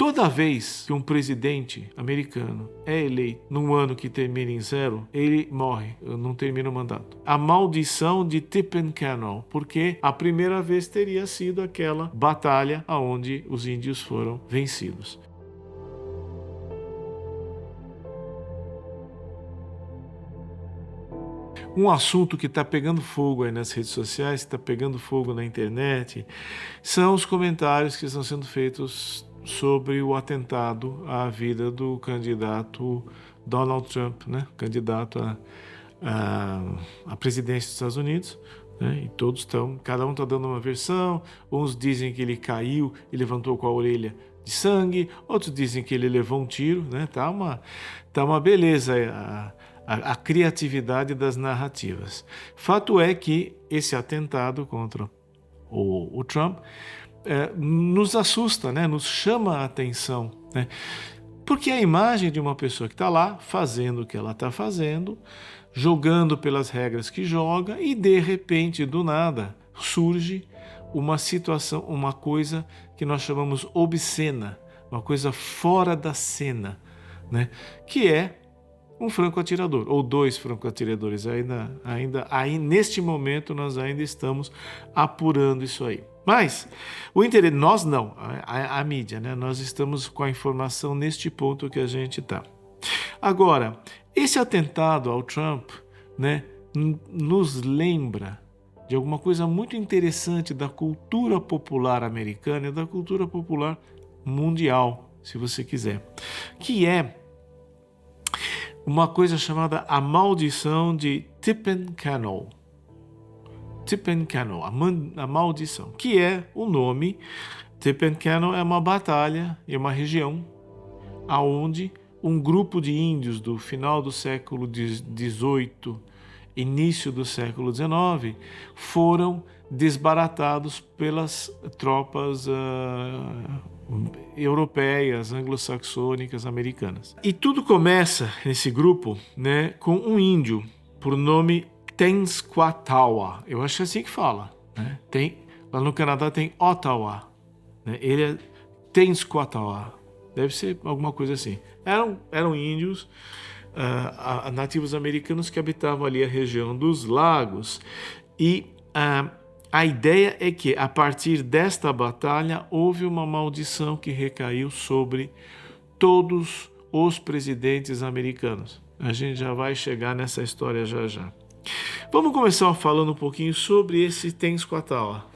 Toda vez que um presidente americano é eleito num ano que termina em 0, ele morre, não termina o mandato. A maldição de Tippecanoe, porque a primeira vez teria sido aquela batalha onde os índios foram vencidos. Um assunto que está pegando fogo aí nas redes sociais, está pegando fogo na internet, são os comentários que estão sendo feitos sobre o atentado à vida do candidato Donald Trump, né? Candidato à presidência dos Estados Unidos. Né? E todos cada um está dando uma versão. Uns dizem que ele caiu e levantou com a orelha de sangue, outros dizem que ele levou um tiro, né? Tá uma beleza a criatividade das narrativas. Fato é que esse atentado contra o Trump nos assusta, né? Nos chama a atenção, né? Porque a imagem de uma pessoa que está lá fazendo o que ela está fazendo, jogando pelas regras que joga, e de repente, do nada, surge uma situação, uma coisa que nós chamamos obscena, uma coisa fora da cena, né? Que é um franco-atirador, ou 2 franco-atiradores. Aí, neste momento, nós ainda estamos apurando isso aí. Mas, o interesse, nós não, a mídia, né? Nós estamos com a informação neste ponto que a gente está. Agora, esse atentado ao Trump, né, nos lembra de alguma coisa muito interessante da cultura popular americana e da cultura popular mundial, se você quiser, que é uma coisa chamada a maldição de Tippecanoe. Tippecanoe, a maldição, que é o nome. Tippecanoe é uma batalha e uma região aonde um grupo de índios do final do século XVIII, início do século XIX, foram desbaratados pelas tropas europeias, anglo-saxônicas, americanas. E tudo começa nesse grupo, né, com um índio por nome Tenskwatawa. Eu acho que é assim que fala, né? Lá no Canadá tem Ottawa, né? Ele é Tenskwatawa. Deve ser alguma coisa assim. Eram índios nativos americanos que habitavam ali a região dos lagos. E a ideia é que, a partir desta batalha, houve uma maldição que recaiu sobre todos os presidentes americanos. A gente já vai chegar nessa história já. Vamos começar falando um pouquinho sobre esse Tenskwatawa.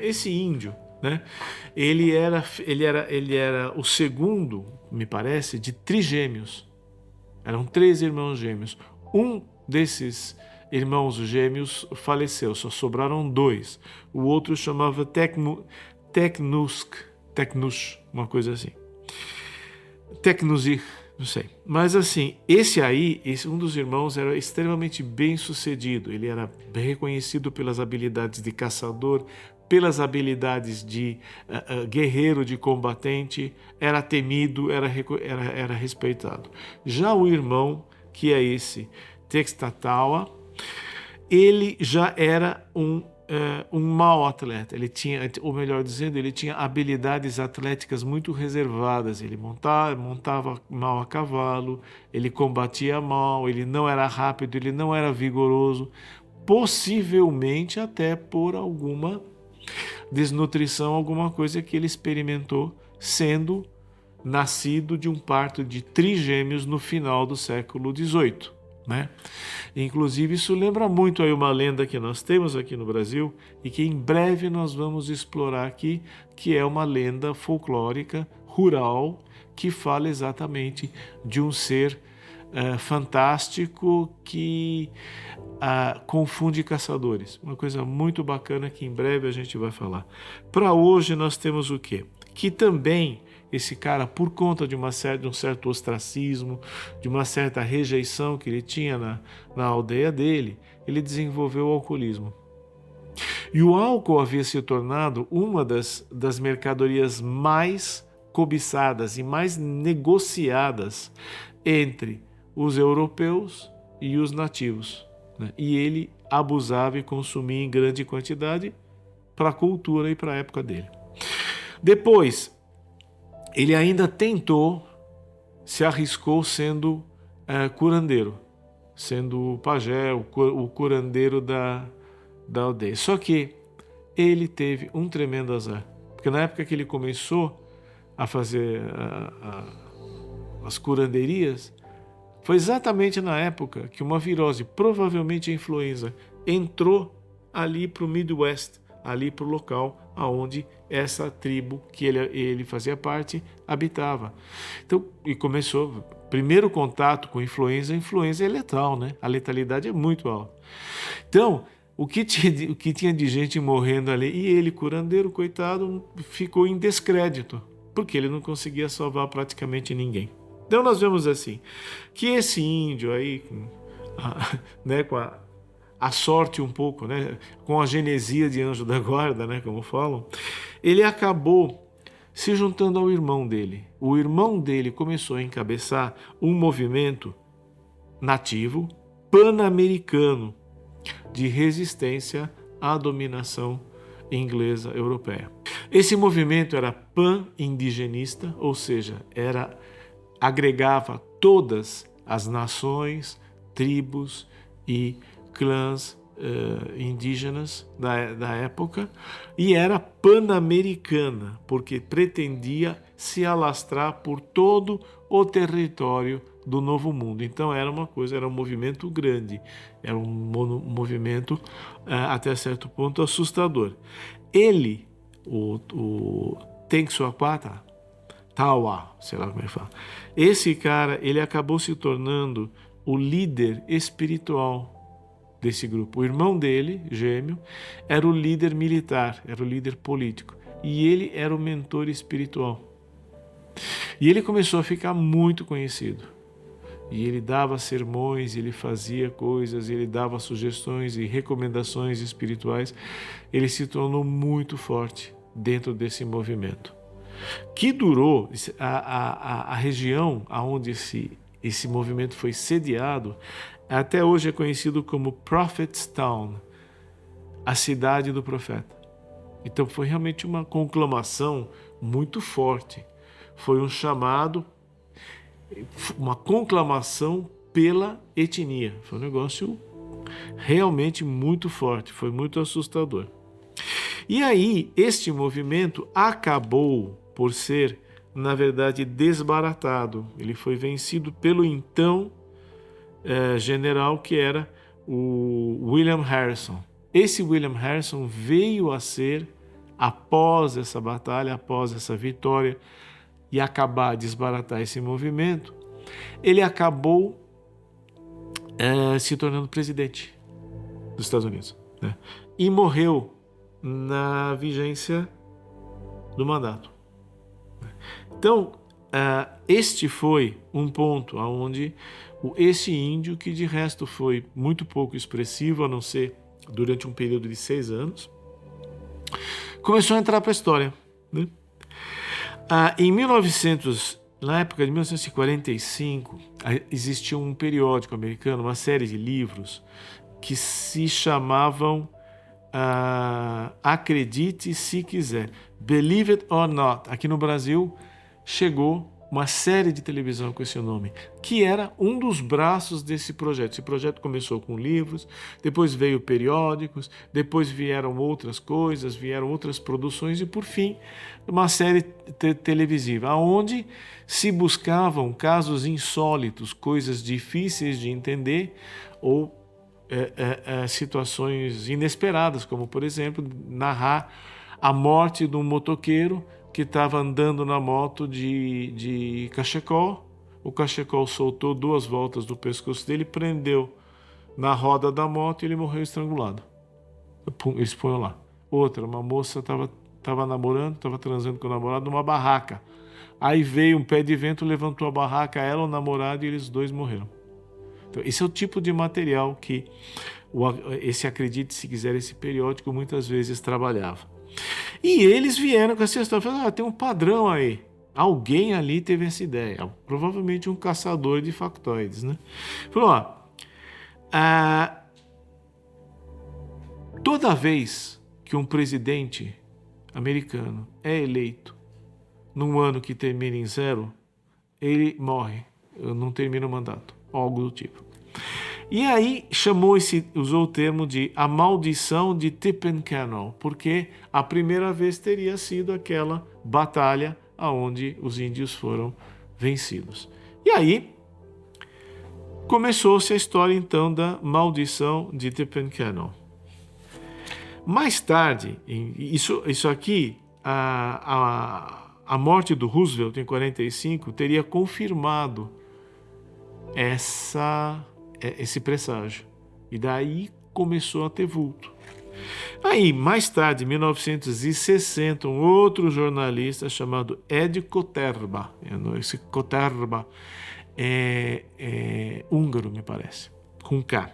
Esse índio, né? Ele era o segundo, me parece, de trigêmeos. Eram 3 irmãos gêmeos. Um desses irmãos gêmeos faleceu, só sobraram 2. O outro chamava Tecnush, uma coisa assim. Tecnusir, não sei. Mas assim, um dos irmãos era extremamente bem sucedido. Ele era bem reconhecido pelas habilidades de caçador, pelas habilidades de guerreiro, de combatente, era temido, era respeitado. Já o irmão, que é esse Tenskwatawa, ele já era um mau atleta. Ele tinha, ou melhor dizendo, ele tinha habilidades atléticas muito reservadas. Ele montava mal a cavalo, ele combatia mal, ele não era rápido, ele não era vigoroso, possivelmente até por alguma desnutrição, alguma coisa que ele experimentou sendo nascido de um parto de trigêmeos no final do século XVIII. Né? Inclusive, isso lembra muito aí uma lenda que nós temos aqui no Brasil e que em breve nós vamos explorar aqui, que é uma lenda folclórica rural que fala exatamente de um ser fantástico que confunde caçadores. Uma coisa muito bacana que em breve a gente vai falar. Para hoje nós temos o quê? Que também esse cara, por conta de um certo ostracismo, de uma certa rejeição que ele tinha na aldeia dele, ele desenvolveu o alcoolismo. E o álcool havia se tornado uma das mercadorias mais cobiçadas e mais negociadas entre os europeus e os nativos, né? E ele abusava e consumia em grande quantidade para a cultura e para a época dele. Depois, ele ainda tentou, se arriscou sendo curandeiro, sendo pajé, o curandeiro da aldeia. Só que ele teve um tremendo azar, porque na época que ele começou a fazer as curanderias, foi exatamente na época que uma virose, provavelmente a influenza, entrou ali para o Midwest, ali para o local aonde essa tribo que ele fazia parte habitava. Então, e começou, primeiro contato com influenza é letal, né? A letalidade é muito alta. Então, o que tinha de gente morrendo ali, e ele, curandeiro, coitado, ficou em descrédito, porque ele não conseguia salvar praticamente ninguém. Então nós vemos assim, que esse índio aí, né, com a sorte um pouco, né, com a genesia de anjo da guarda, né, como falam, ele acabou se juntando ao irmão dele. O irmão dele começou a encabeçar um movimento nativo, pan-americano, de resistência à dominação inglesa europeia. Esse movimento era pan-indigenista, ou seja, agregava todas as nações, tribos e clãs indígenas da época, e era pan-americana, porque pretendia se alastrar por todo o território do Novo Mundo. Então era um movimento grande, era um movimento até certo ponto assustador. Ele, o Tenskwatawa, Tawa, sei lá como é que fala. Esse cara, ele acabou se tornando o líder espiritual desse grupo. O irmão dele, gêmeo, era o líder militar, era o líder político. E ele era o mentor espiritual. E ele começou a ficar muito conhecido. E ele dava sermões, ele fazia coisas, ele dava sugestões e recomendações espirituais. Ele se tornou muito forte dentro desse movimento, que durou, a região onde esse movimento foi sediado, até hoje é conhecido como Prophet's Town, a cidade do profeta. Então foi realmente uma conclamação muito forte. Foi um chamado, uma conclamação pela etnia. Foi um negócio realmente muito forte, foi muito assustador. E aí, este movimento acabou por ser, na verdade, desbaratado. Ele foi vencido pelo então general que era o William Harrison. Esse William Harrison veio a ser, após essa batalha, após essa vitória e acabar de desbaratar esse movimento, ele acabou se tornando presidente dos Estados Unidos, né? E morreu na vigência do mandato. Então, este foi um ponto onde esse índio, que de resto foi muito pouco expressivo, a não ser durante um período de 6 anos, começou a entrar para a história, né? Na época de 1945, existia um periódico americano, uma série de livros que se chamavam Acredite se quiser, Believe It or Not. Aqui no Brasil chegou uma série de televisão com esse nome, que era um dos braços desse projeto. Esse projeto começou com livros, depois veio periódicos, depois vieram outras coisas, vieram outras produções e, por fim, uma série televisiva, onde se buscavam casos insólitos, coisas difíceis de entender ou situações inesperadas, como, por exemplo, narrar a morte de um motoqueiro que estava andando na moto de cachecol. O cachecol soltou 2 voltas do pescoço dele, prendeu na roda da moto e ele morreu estrangulado. Eles põem lá. Outra, uma moça estava namorando, estava transando com o namorado numa barraca. Aí veio um pé de vento, levantou a barraca, ela, o namorado, e eles 2 morreram. Então, esse é o tipo de material que esse Acredite se quiser, esse periódico muitas vezes trabalhava. E eles vieram com essa história, falaram, tem um padrão aí. Alguém ali teve essa ideia, provavelmente um caçador de factoides, né? Falou, toda vez que um presidente americano é eleito num ano que termina em 0, ele morre, não termina o mandato, algo do tipo. E aí usou o termo de a maldição de Tippecanoe, porque a primeira vez teria sido aquela batalha onde os índios foram vencidos. E aí começou-se a história então da maldição de Tippecanoe. Mais tarde, isso aqui, a morte do Roosevelt em 45 teria confirmado esse presságio. E daí começou a ter vulto. Aí, mais tarde, em 1960, um outro jornalista chamado Ed Koterba, esse Koterba é húngaro, me parece, com K,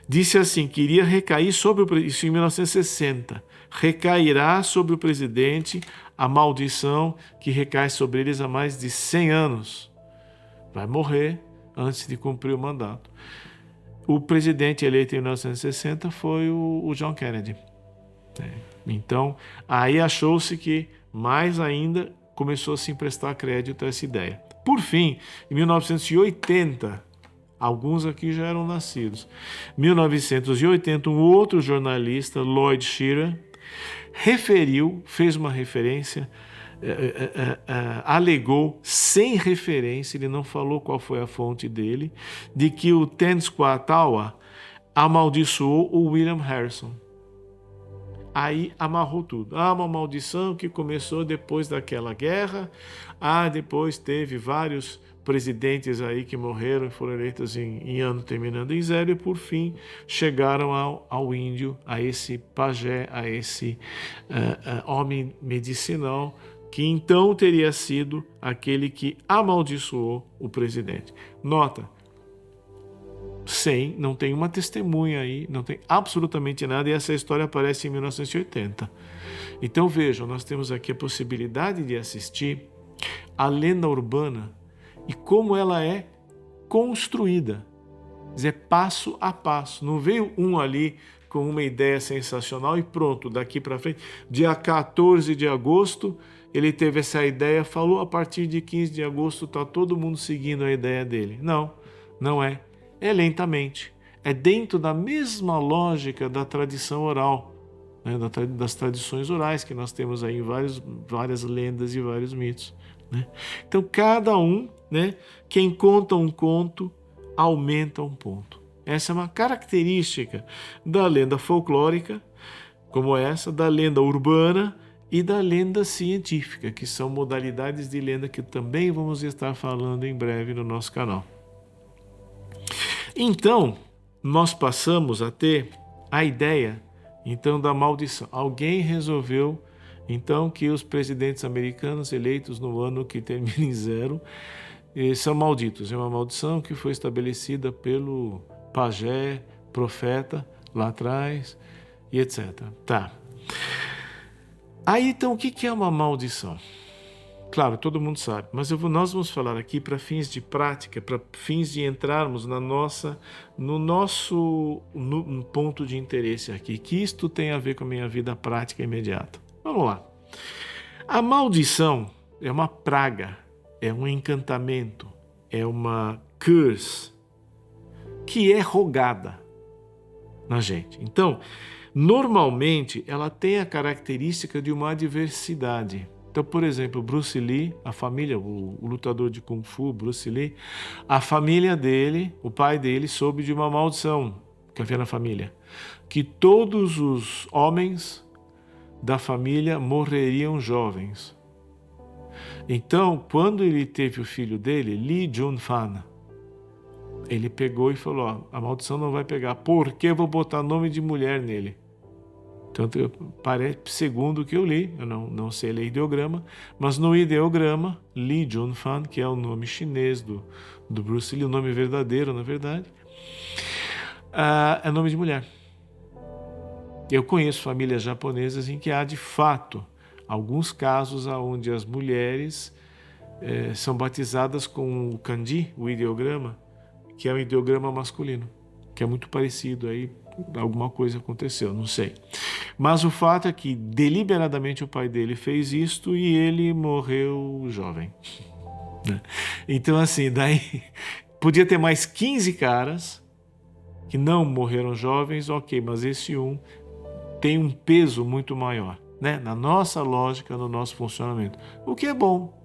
disse assim, que iria recair sobre isso em 1960, recairá sobre o presidente a maldição que recai sobre eles há mais de 100 anos. Vai morrer antes de cumprir o mandato. O presidente eleito em 1960 foi o John Kennedy. Então, aí achou-se que mais ainda começou a se emprestar crédito a essa ideia. Por fim, em 1980, alguns aqui já eram nascidos, 1980, um outro jornalista, Lloyd Shearer, fez uma referência, alegou sem referência, ele não falou qual foi a fonte dele, de que o Tenskwatawa amaldiçoou o William Harrison. Aí amarrou tudo. Uma maldição que começou depois daquela guerra. Depois teve vários presidentes aí que morreram e foram eleitos em ano terminando em 0 e por fim chegaram ao índio, a esse pajé, a esse homem medicinal que então teria sido aquele que amaldiçoou o presidente. Nota, não tem uma testemunha aí, não tem absolutamente nada, e essa história aparece em 1980. Então vejam, nós temos aqui a possibilidade de assistir a lenda urbana e como ela é construída, quer dizer, passo a passo. Não veio um ali com uma ideia sensacional e pronto, daqui para frente, dia 14 de agosto, ele teve essa ideia, falou, a partir de 15 de agosto está todo mundo seguindo a ideia dele. Não é. É lentamente. É dentro da mesma lógica da tradição oral, né, das tradições orais que nós temos aí em várias lendas e vários mitos. Né? Então, cada um, né, quem conta um conto, aumenta um ponto. Essa é uma característica da lenda folclórica, como essa, da lenda urbana e da lenda científica, que são modalidades de lenda que também vamos estar falando em breve no nosso canal. Então, nós passamos a ter a ideia então da maldição. Alguém resolveu então que os presidentes americanos eleitos no ano que termina em 0 são malditos. É uma maldição que foi estabelecida pelo pajé, profeta, lá atrás, e etc. Tá. Aí então, o que é uma maldição? Claro, todo mundo sabe, mas nós vamos falar aqui para fins de prática, para fins de entrarmos no nosso ponto de interesse aqui, que isto tem a ver com a minha vida prática imediata. Vamos lá. A maldição é uma praga, é um encantamento, é uma curse que é rogada na gente. Então, normalmente, ela tem a característica de uma adversidade. Então, por exemplo, Bruce Lee, a família, o lutador de Kung Fu, Bruce Lee, a família dele, o pai dele, soube de uma maldição que havia na família, que todos os homens da família morreriam jovens. Então, quando ele teve o filho dele, Lee Jun-fan, ele pegou e falou, a maldição não vai pegar, porque eu vou botar nome de mulher nele. Tanto parece, segundo o que eu li, eu não sei ler ideograma, mas no ideograma, Lee Jun-fan, que é o nome chinês do Bruce Lee, o nome verdadeiro, na verdade, é nome de mulher. Eu conheço famílias japonesas em que há, de fato, alguns casos onde as mulheres são batizadas com o kanji, o ideograma, que é um ideograma masculino, que é muito parecido aí. Alguma coisa aconteceu, não sei. Mas o fato é que deliberadamente o pai dele fez isto e ele morreu jovem. Né? Então, assim, daí podia ter mais 15 caras que não morreram jovens, ok, mas esse um tem um peso muito maior, né? Na nossa lógica, no nosso funcionamento. O que é bom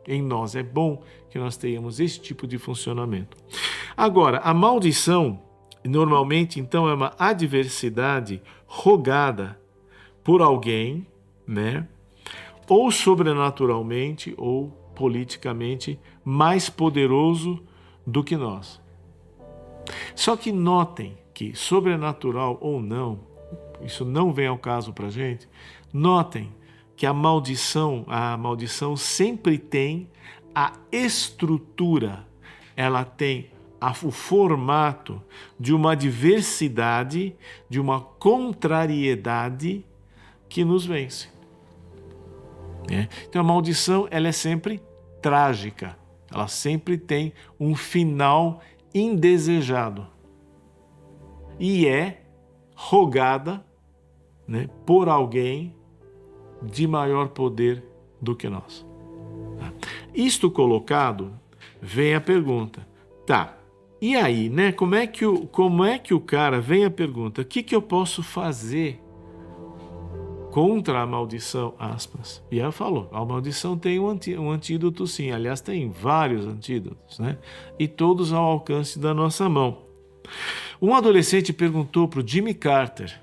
em nós, é bom que nós tenhamos esse tipo de funcionamento. Agora, a maldição, normalmente, então, é uma adversidade rogada por alguém, né? Ou sobrenaturalmente, ou politicamente, mais poderoso do que nós. Só que notem que, sobrenatural ou não, isso não vem ao caso para a gente, notem que a maldição sempre tem a estrutura, ela tem o formato de uma adversidade, de uma contrariedade que nos vence. Então a maldição ela é sempre trágica, ela sempre tem um final indesejado e é rogada, né, por alguém de maior poder do que nós. Isto colocado, vem a pergunta, tá, e aí, né, como é que o cara, vem a pergunta, o que eu posso fazer contra a maldição, aspas. E ela falou, a maldição tem um antídoto sim, aliás tem vários antídotos, né? E todos ao alcance da nossa mão. Um adolescente perguntou para o Jimmy Carter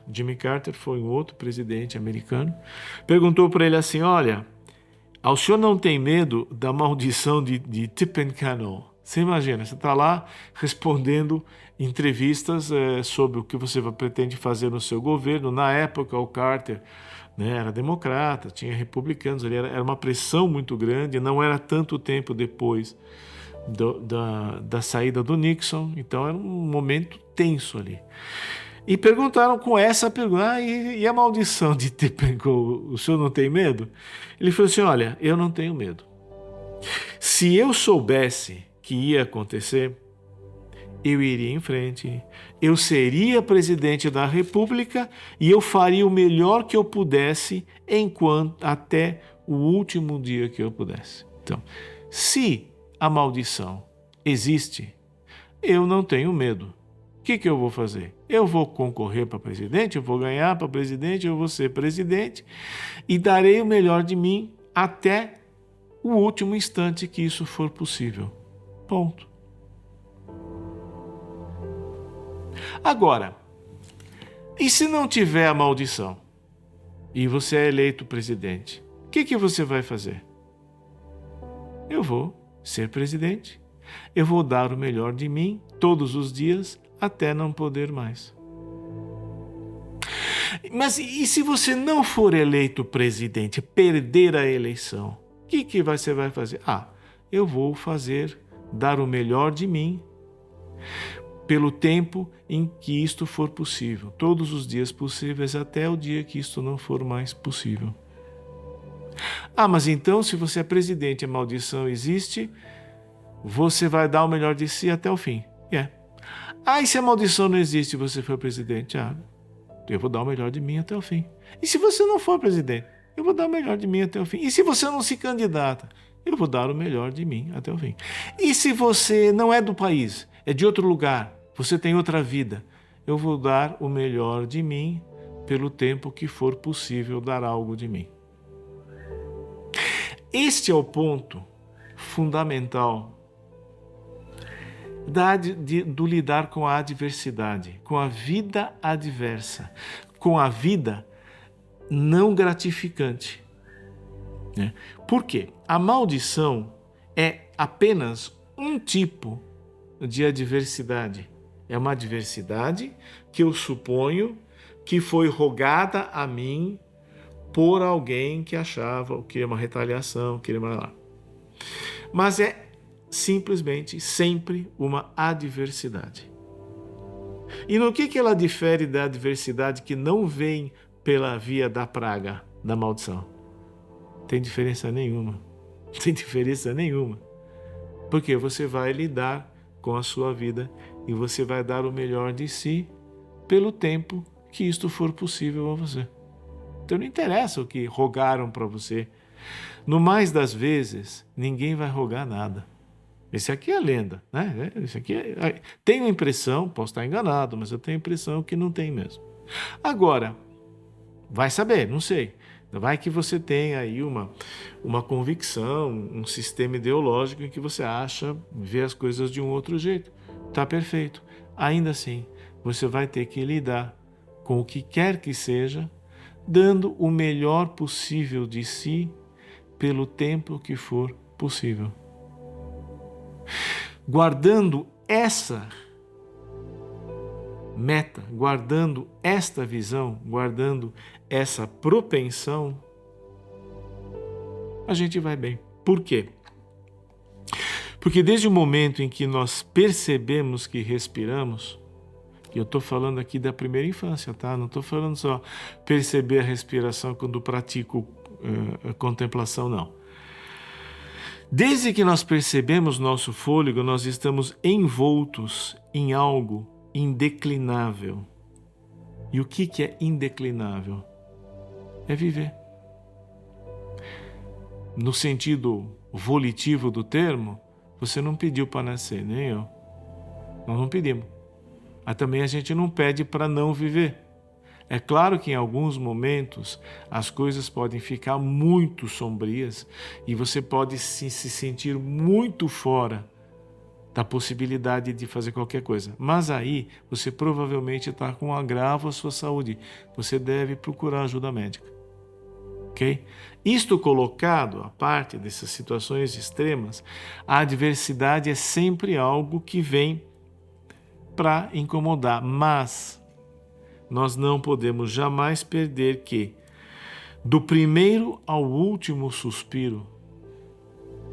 foi um outro presidente americano, perguntou para ele assim, olha, o senhor não tem medo da maldição de Tippecanoe? Você imagina, você está lá respondendo entrevistas sobre o que você pretende fazer no seu governo. Na época, o Carter, né, era democrata, tinha republicanos, era uma pressão muito grande, não era tanto tempo depois da saída do Nixon, então era um momento tenso ali. E perguntaram com essa pergunta, e a maldição de Tippecanoe, o senhor não tem medo? Ele falou assim, olha, eu não tenho medo. Se eu soubesse que ia acontecer, eu iria em frente, eu seria presidente da República e eu faria o melhor que eu pudesse até o último dia que eu pudesse. Então, se a maldição existe, eu não tenho medo. O que eu vou fazer? Eu vou concorrer para presidente, eu vou ganhar para presidente, eu vou ser presidente e darei o melhor de mim até o último instante que isso for possível. Ponto. Agora, e se não tiver a maldição e você é eleito presidente, o que você vai fazer? Eu vou ser presidente, eu vou dar o melhor de mim todos os dias até não poder mais. Mas e se você não for eleito presidente, perder a eleição, o que você vai fazer? Eu vou dar o melhor de mim pelo tempo em que isto for possível, todos os dias possíveis até o dia que isto não for mais possível. Mas então, se você é presidente e a maldição existe, você vai dar o melhor de si até o fim. E se a maldição não existe e você for presidente? Eu vou dar o melhor de mim até o fim. E se você não for presidente? Eu vou dar o melhor de mim até o fim. E se você não se candidata? Eu vou dar o melhor de mim até o fim. E se você não é do país, é de outro lugar, você tem outra vida, eu vou dar o melhor de mim pelo tempo que for possível dar algo de mim. Este é o ponto fundamental do lidar com a adversidade, com a vida adversa, com a vida não gratificante. Por quê? A maldição é apenas um tipo de adversidade. É uma adversidade que eu suponho que foi rogada a mim por alguém que achava que é uma retaliação, que era mas é simplesmente sempre uma adversidade. E no que ela difere da adversidade que não vem pela via da praga, da maldição? Tem diferença nenhuma. Tem diferença nenhuma. Porque você vai lidar com a sua vida e você vai dar o melhor de si pelo tempo que isto for possível a você. Então não interessa o que rogaram para você. No mais das vezes, ninguém vai rogar nada. Esse aqui é a lenda, né? Esse aqui tenho a impressão, posso estar enganado, mas eu tenho a impressão que não tem mesmo. Agora, vai saber, não sei. Vai que você tem aí uma convicção, um sistema ideológico em que você acha, vê as coisas de um outro jeito. Tá perfeito. Ainda assim, você vai ter que lidar com o que quer que seja, dando o melhor possível de si pelo tempo que for possível. Guardando essa meta, guardando esta visão, guardando essa propensão, a gente vai bem. Por quê? Porque desde o momento em que nós percebemos que respiramos, e eu estou falando aqui da primeira infância, tá? Não estou falando só perceber a respiração quando pratico contemplação, não. Desde que nós percebemos nosso fôlego, nós estamos envoltos em algo indeclinável. E o que é indeclinável? É viver. No sentido volitivo do termo, você não pediu para nascer, nem eu. Nós não pedimos. Mas também a gente não pede para não viver. É claro que em alguns momentos as coisas podem ficar muito sombrias e você pode se sentir muito fora da possibilidade de fazer qualquer coisa. Mas aí você provavelmente está com um agravo à sua saúde. Você deve procurar ajuda médica. Ok? Isto colocado à parte dessas situações extremas, a adversidade é sempre algo que vem para incomodar, mas nós não podemos jamais perder que, do primeiro ao último suspiro,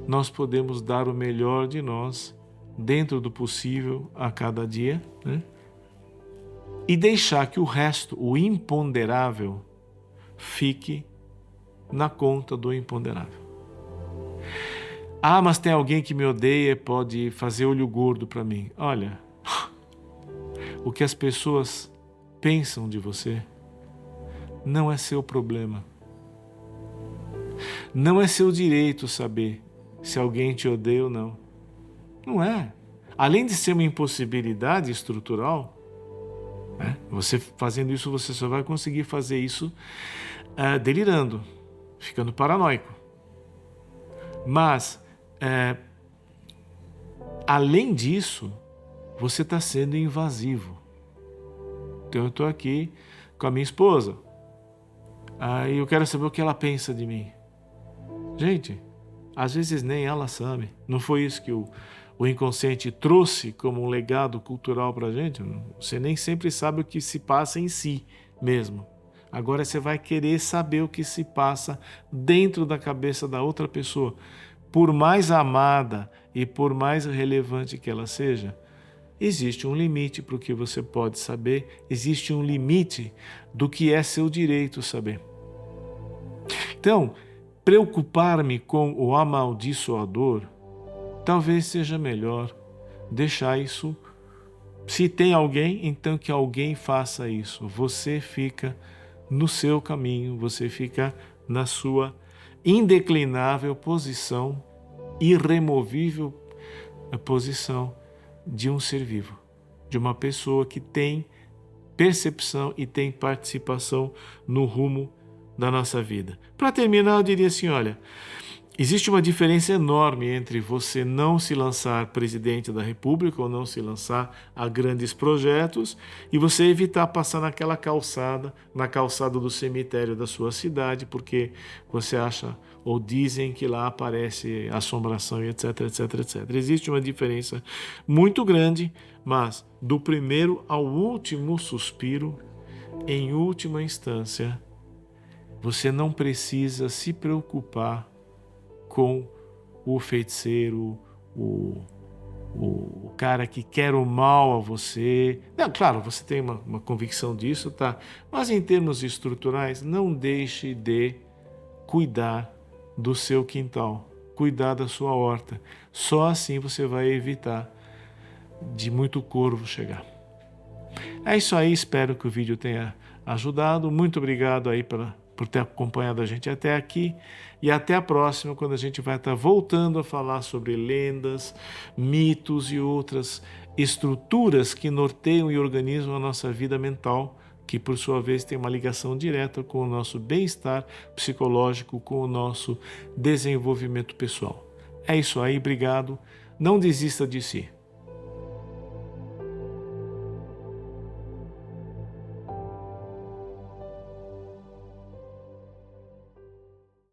nós podemos dar o melhor de nós, dentro do possível, a cada dia, né? E deixar que o resto, o imponderável, fique na conta do imponderável. Ah, mas tem alguém que me odeia e pode fazer olho gordo para mim. Olha, o que as pessoas pensam de você não é seu problema. Não é seu direito saber se alguém te odeia ou não. Não é. Além de ser uma impossibilidade estrutural, né? Você fazendo isso, você só vai conseguir fazer isso delirando, ficando paranoico. Mas, além disso, você está sendo invasivo. Então eu estou aqui com a minha esposa. Aí eu quero saber o que ela pensa de mim. Gente, às vezes nem ela sabe. Não foi isso que o inconsciente trouxe como um legado cultural para a gente? Você nem sempre sabe o que se passa em si mesmo. Agora você vai querer saber o que se passa dentro da cabeça da outra pessoa. Por mais amada e por mais relevante que ela seja, existe um limite para o que você pode saber, existe um limite do que é seu direito saber. Então, preocupar-me com o amaldiçoador, talvez seja melhor deixar isso. Se tem alguém, então que alguém faça isso. Você fica no seu caminho, você fica na sua indeclinável posição, irremovível posição de um ser vivo, de uma pessoa que tem percepção e tem participação no rumo da nossa vida. Para terminar, eu diria assim, olha, existe uma diferença enorme entre você não se lançar presidente da República ou não se lançar a grandes projetos e você evitar passar na calçada do cemitério da sua cidade, porque você acha ou dizem que lá aparece assombração e etc, etc, etc. Existe uma diferença muito grande, mas do primeiro ao último suspiro, em última instância, você não precisa se preocupar com o feiticeiro, o cara que quer o mal a você. Não, claro, você tem uma convicção disso, tá? Mas em termos estruturais, não deixe de cuidar do seu quintal, cuidar da sua horta. Só assim você vai evitar de muito corvo chegar. É isso aí, espero que o vídeo tenha ajudado. Muito obrigado aí por ter acompanhado a gente até aqui e até a próxima, quando a gente vai estar voltando a falar sobre lendas, mitos e outras estruturas que norteiam e organizam a nossa vida mental, que por sua vez tem uma ligação direta com o nosso bem-estar psicológico, com o nosso desenvolvimento pessoal. É isso aí, obrigado. Não desista de si.